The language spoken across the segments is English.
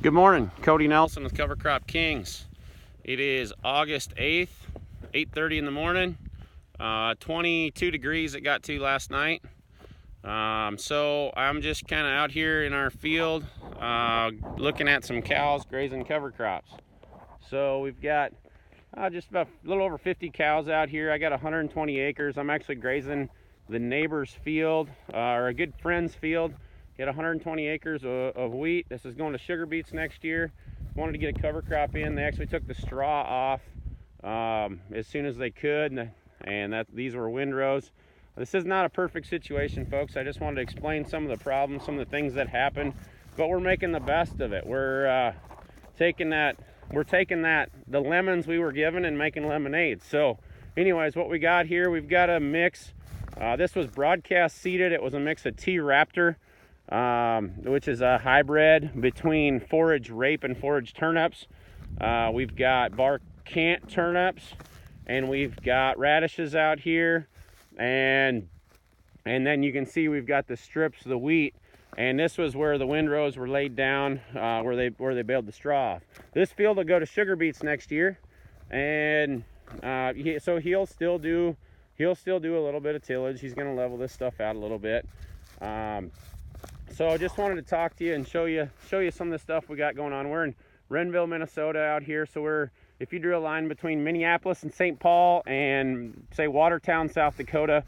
Good morning, Cody Nelson with Cover Crop Kings. It is August 8th, 8:30 in the morning. 22 degrees it got to last night. So I'm just kind of out here in our field looking at some cows grazing cover crops. So we've got just about a little over 50 cows out here. I got 120 acres. I'm actually grazing the neighbor's field, or a good friend's field. Get 120 acres of wheat. This is going to sugar beets next year. Wanted to get a cover crop in. They actually took the straw off as soon as they could, and these were windrows. This is not a perfect situation, folks. I just wanted to explain some of the problems, some of the things that happen, but we're making the best of it. We're taking the lemons we were given and making lemonade. So anyways, what we got here, we've got a mix. This was broadcast seeded. It was a mix of T-Raptor, which is a hybrid between forage rape and forage turnips. We've got bark cant turnips, and we've got radishes out here, and then you can see we've got the strips of the wheat, and this was where the windrows were laid down, where they baled the straw off. This field will go to sugar beets next year, and so he'll still do a little bit of tillage. He's going to level this stuff out a little bit. So I just wanted to talk to you and show you some of the stuff we got going on. We're in Renville, Minnesota out here. So if you drew a line between Minneapolis and St. Paul and say Watertown, South Dakota,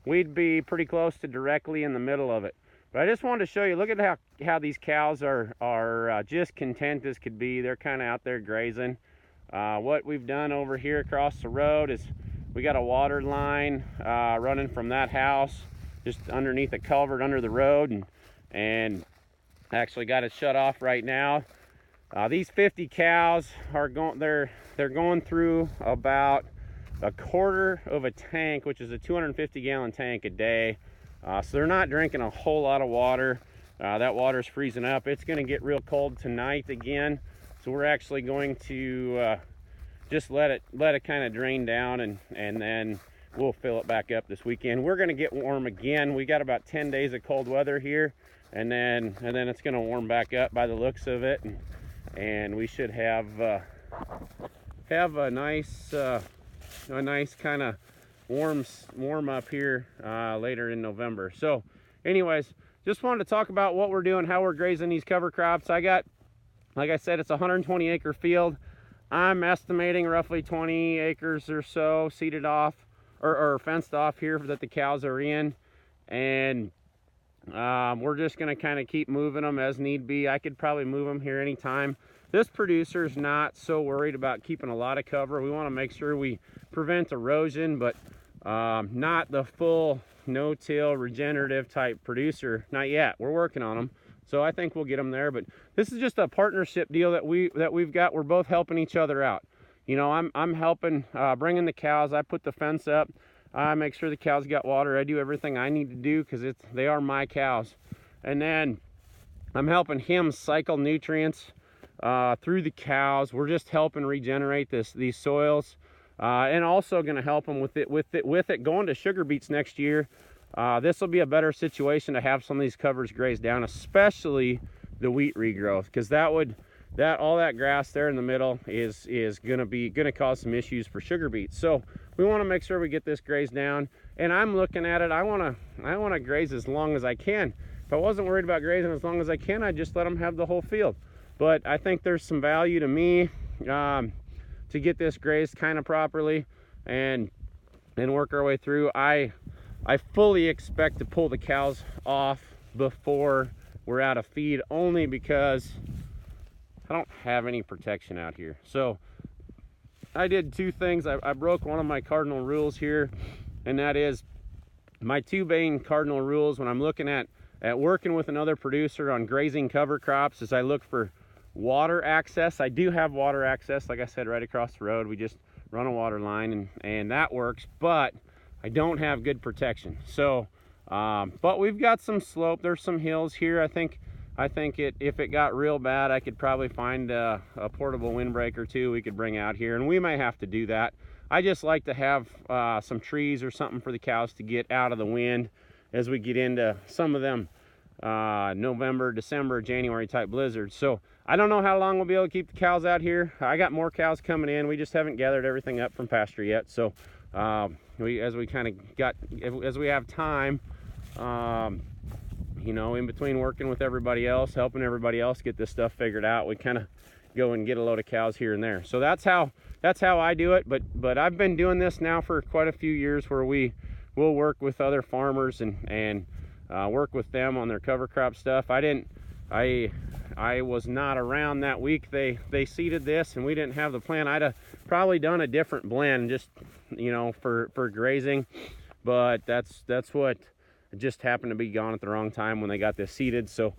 we'd be pretty close to directly in the middle of it. But I just wanted to show you, look at how these cows are just content as could be. They're kind of out there grazing. What we've done over here across the road is we got a water line running from that house just underneath a culvert under the road, and actually got it shut off right now. These 50 cows are they're going through about a quarter of a tank, which is a 250-gallon tank a day. So they're not drinking a whole lot of water. That water's freezing up. It's going to get real cold tonight again, so we're actually going to just let it kind of drain down, and then we'll fill it back up this weekend. We're going to get warm again. We got about 10 days of cold weather here, and then it's going to warm back up by the looks of it, and we should have a nice kind of warm up here later in November. So anyways, just wanted to talk about what we're doing, how we're grazing these cover crops. Like I said, it's a 120 acre field. I'm estimating roughly 20 acres or so seeded off or fenced off here that the cows are in, and we're just going to kind of keep moving them as need be. I could probably move them here anytime. This producer's not so worried about keeping a lot of cover. We want to make sure we prevent erosion, but not the full no-till regenerative type producer, not yet. We're working on them, so I think we'll get them there. But this is just a partnership deal that we've got. We're both helping each other out. You know, I'm helping bringing the cows. I put the fence up. I make sure the cows got water. I do everything I need to do because they are my cows. And then I'm helping him cycle nutrients through the cows. We're just helping regenerate these soils, and also going to help them with it going to sugar beets next year. This will be a better situation to have some of these covers grazed down, especially the wheat regrowth, because all that grass there in the middle is going to cause some issues for sugar beets. So we want to make sure we get this grazed down, and I'm looking at it. I want to graze as long as I can. If I wasn't worried about grazing as long as I can, I'd just let them have the whole field. But I think there's some value to me to get this grazed kind of properly and work our way through. I fully expect to pull the cows off before we're out of feed, only because I don't have any protection out here. So I did two things. I broke one of my cardinal rules here, and that is my two main cardinal rules when I'm looking at working with another producer on grazing cover crops is I look for water access. I do have water access, like I said, right across the road. We just run a water line, and that works, but I don't have good protection. So but we've got some slope. There's some hills here. I think if it got real bad, I could probably find a portable windbreaker too we could bring out here, and we may have to do that. I just like to have some trees or something for the cows to get out of the wind as we get into some of them November, December, January type blizzards. So I don't know how long we'll be able to keep the cows out here. I got more cows coming in. We just haven't gathered everything up from pasture yet. So as we have time, you know, in between working with everybody else, helping everybody else get this stuff figured out, we kind of go and get a load of cows here and there. So that's how I do it. But I've been doing this now for quite a few years, where we will work with other farmers and work with them on their cover crop stuff. I was not around that week they seeded this, and we didn't have the plan. I'd have probably done a different blend, just, you know, for grazing, but that's what just happened to be gone at the wrong time when they got this seeded. So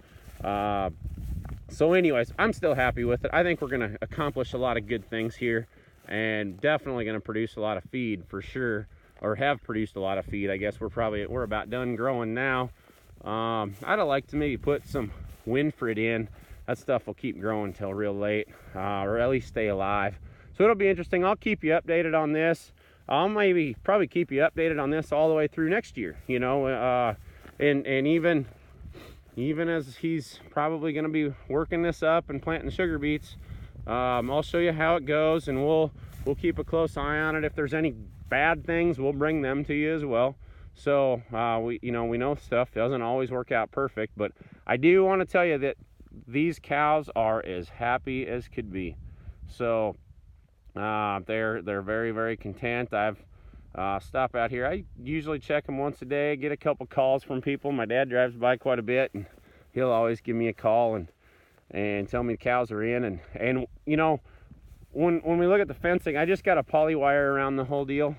anyways, I'm still happy with it. I think we're going to accomplish a lot of good things here, and definitely going to produce a lot of feed for sure, or have produced a lot of feed. I guess we're about done growing now. I'd have liked to maybe put some Winfred in. That stuff will keep growing till real late, or at least stay alive. So it'll be interesting. I'll keep you updated on this. I'll probably keep you updated on this all the way through next year, you know, and even as he's probably going to be working this up and planting sugar beets. I'll show you how it goes, and we'll keep a close eye on it. If there's any bad things, we'll bring them to you as well. So we know stuff doesn't always work out perfect, but I do want to tell you that these cows are as happy as could be. So they're very, very content. I've stopped out here. I usually check them once a day, get a couple calls from people. My dad drives by quite a bit, and he'll always give me a call and tell me the cows are in. And you know, when we look at the fencing, I just got a poly wire around the whole deal.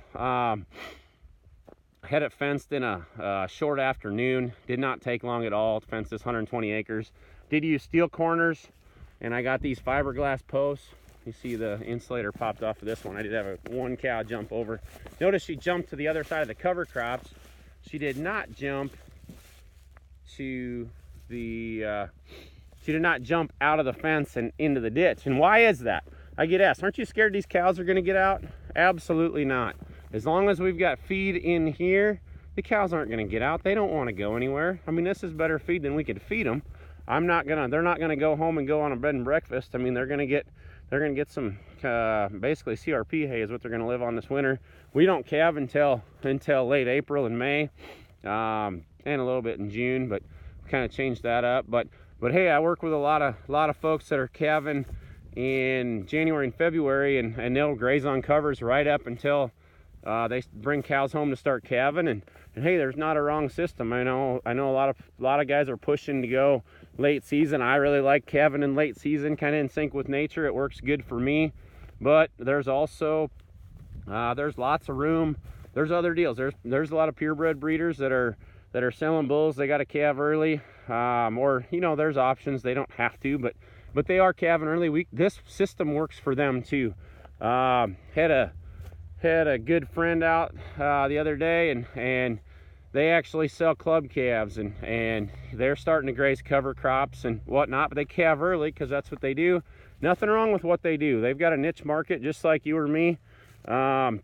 Had it fenced in a short afternoon. Did not take long at all to fence this 120 acres. Did use steel corners, and I got these fiberglass posts. You see the insulator popped off of this one. I did have one cow jump over. Notice she jumped to the other side of the cover crops. She did not jump to the she did not jump out of the fence and into the ditch. And why is that? I get asked, aren't you scared these cows are going to get out? Absolutely not. As long as we've got feed in here, the cows aren't going to get out. They don't want to go anywhere. I mean, this is better feed than we could feed them. They're not going to go home and go on a bed and breakfast. I mean, they're going to get some basically CRP hay is what they're going to live on this winter. We don't calve until late April and May, and a little bit in June, but kind of changed that up. But hey, I work with a lot of folks that are calving in January and February, and they'll graze on covers right up until they bring cows home to start calving. And hey, there's not a wrong system. I know a lot of guys are pushing to go late season. I really like calving in late season, kind of in sync with nature. It works good for me. But there's also there's lots of room. There's other deals. There's a lot of purebred breeders that are selling bulls. They got to calve early, or you know, there's options. They don't have to, but they are calving early. This system works for them too. Had a good friend out the other day, and they actually sell club calves, and they're starting to graze cover crops and whatnot, but they calve early because that's what they do. Nothing wrong with what they do. They've got a niche market just like you or me, and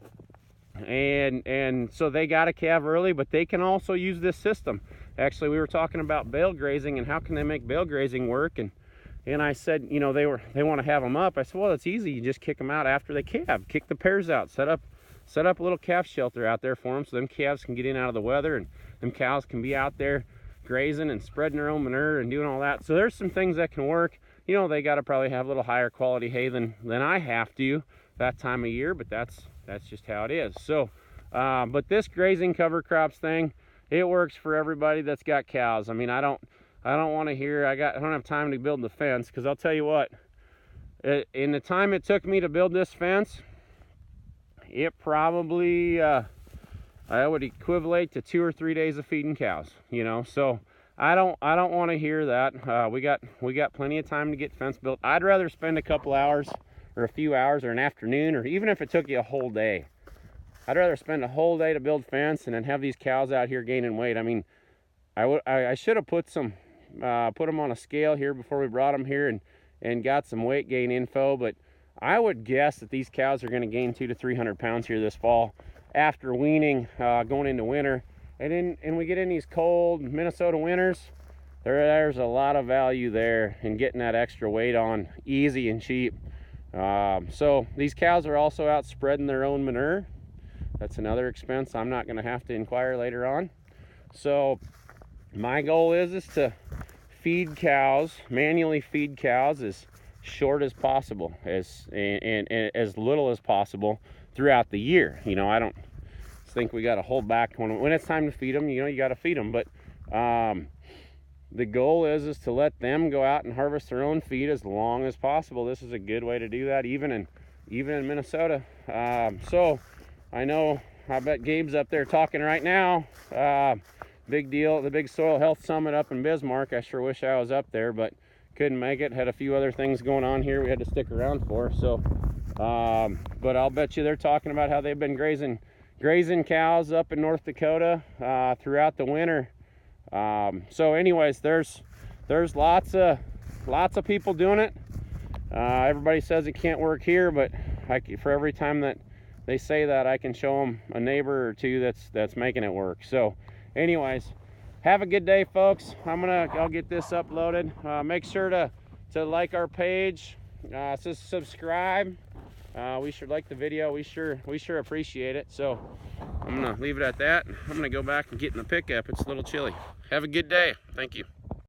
so they got to calve early, but they can also use this system. Actually, we were talking about bale grazing and how can they make bale grazing work, and I said, you know, they want to have them up. I said, well, it's easy. You just kick them out after they calve. Kick the pairs out. Set up a little calf shelter out there for them, so them calves can get in out of the weather, and them cows can be out there grazing and spreading their own manure and doing all that. So there's some things that can work. You know, they got to probably have a little higher quality hay than I have to that time of year, but that's just how it is. So, but this grazing cover crops thing, it works for everybody that's got cows. I mean, I don't want to hear I don't have time to build the fence, because I'll tell you what, in the time it took me to build this fence, it probably I would equivalent to 2 or 3 days of feeding cows, you know. So I don't want to hear that. We got plenty of time to get fence built. I'd rather spend a couple hours or a few hours or an afternoon, or even if it took you a whole day, I'd rather spend a whole day to build fence and then have these cows out here gaining weight. I mean, I should have put them on a scale here before we brought them here and got some weight gain info, but I would guess that these cows are going to gain 200 to 300 pounds here this fall after weaning, going into winter. And we get in these cold Minnesota winters. there's a lot of value there in getting that extra weight on easy and cheap. So these cows are also out spreading their own manure. That's another expense I'm not going to have to inquire later on. So my goal is to feed cows, manually feed cows as short as possible, and as little as possible throughout the year. You know, I don't think we got to hold back when it's time to feed them. You know, you got to feed them, but the goal is to let them go out and harvest their own feed as long as possible. This is a good way to do that, even in Minnesota. So I know, I bet Gabe's up there talking right now. Big deal, the big soil health summit up in Bismarck. I sure wish I was up there, but couldn't make it. Had a few other things going on here we had to stick around for. So but I'll bet you they're talking about how they've been grazing cows up in North Dakota throughout the winter. So anyways, there's lots of people doing it. Everybody says it can't work here, but for every time that they say that, I can show them a neighbor or two that's making it work. So anyways, have a good day, folks. I'll get this uploaded. Make sure to like our page, subscribe. We sure like the video. We sure appreciate it. So I'm gonna leave it at that. I'm gonna go back and get in the pickup. It's a little chilly. Have a good day. Thank you.